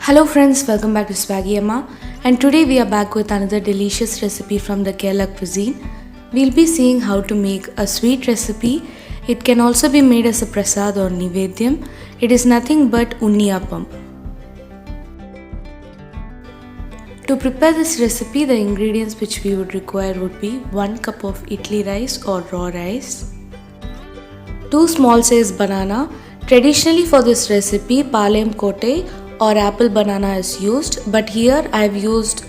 Hello friends, welcome back to Swaggy Amma, and today we are back with another delicious recipe from the Kerala cuisine. We'll be seeing how to make a sweet recipe. It can also be made as a prasad or nivedyam. It is nothing but unniyappam. To prepare this recipe, the ingredients which we would require would be 1 cup of idli rice or raw rice, 2 small size banana. Traditionally for this recipe, Palayam Kotte or apple banana is used, but here I have used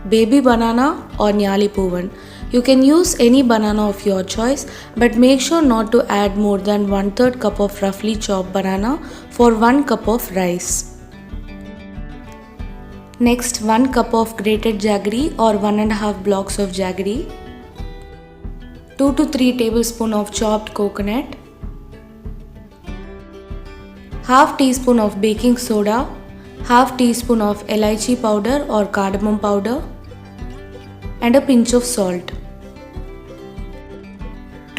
baby banana or Nyali Puvan. You can use any banana of your choice, but make sure not to add more than 1/3 cup of roughly chopped banana for 1 cup of rice. Next, 1 cup of grated jaggery or 1.5 blocks of jaggery, 2 to 3 tablespoons of chopped coconut, half teaspoon of baking soda, half teaspoon of elaichi powder or cardamom powder, and a pinch of salt.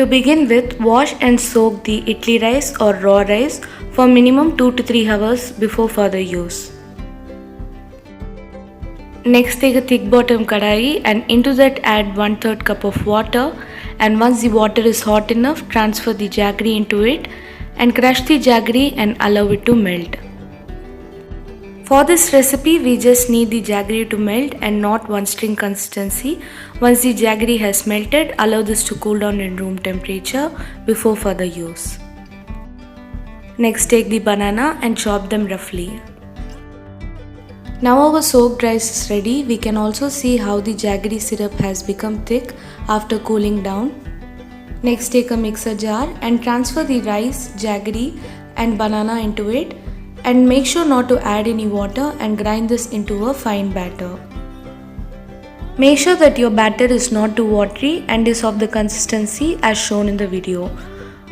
To begin with, wash and soak the idli rice or raw rice for minimum 2 to 3 hours before further use. Next, take a thick bottom kadai and into that add 1/3 cup of water, and once the water is hot enough, transfer the jaggery into it and crush the jaggery and allow it to melt. For this recipe, we just need the jaggery to melt and not one string consistency. Once the jaggery has melted, allow this to cool down in room temperature before further use. Next, take the banana and chop them roughly. Now our soaked rice is ready. We can also see how the jaggery syrup has become thick after cooling down. Next, take a mixer jar and transfer the rice, jaggery and banana into it, and make sure not to add any water and grind this into a fine batter. Make sure that your batter is not too watery and is of the consistency as shown in the video.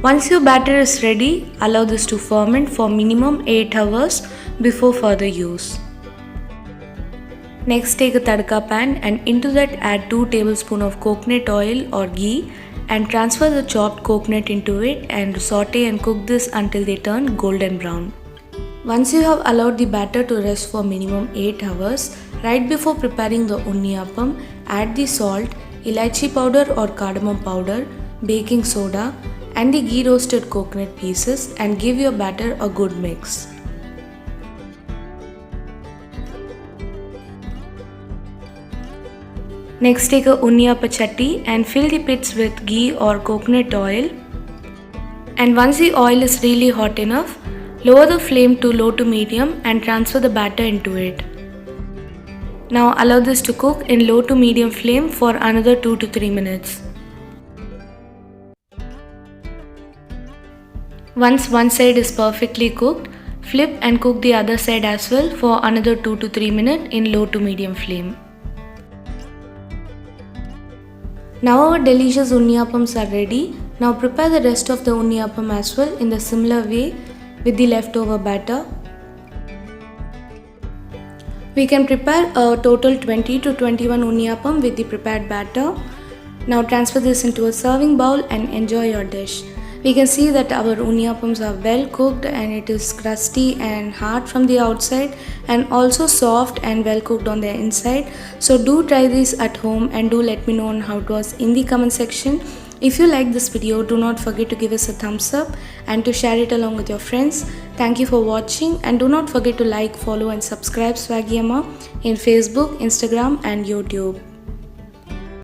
Once your batter is ready, allow this to ferment for minimum 8 hours before further use. Next, take a tadka pan and into that add 2 tablespoons of coconut oil or ghee and transfer the chopped coconut into it and saute and cook this until they turn golden brown. Once you have allowed the batter to rest for minimum 8 hours, right before preparing the unniyappam, add the salt, elaichi powder or cardamom powder, baking soda and the ghee roasted coconut pieces and give your batter a good mix. Next, take a unniyappa chatti and fill the pits with ghee or coconut oil, and once the oil is really hot enough, lower the flame to low to medium and transfer the batter into it. Now allow this to cook in low to medium flame for another 2 to 3 minutes. Once one side is perfectly cooked, flip and cook the other side as well for another 2 to 3 minutes in low to medium flame. Now our delicious unniyappams are ready. Now prepare the rest of the unniyappam as well in the similar way with the leftover batter. We can prepare a total 20 to 21 unniyappam with the prepared batter. Now transfer this into a serving bowl and enjoy your dish. We can see that our unniyappams are well cooked and it is crusty and hard from the outside and also soft and well cooked on the inside. So do try this at home and do let me know on how it was in the comment section. If you like this video, do not forget to give us a thumbs up and to share it along with your friends. Thank you for watching and do not forget to like, follow and subscribe Swaggy Amma in Facebook, Instagram and YouTube.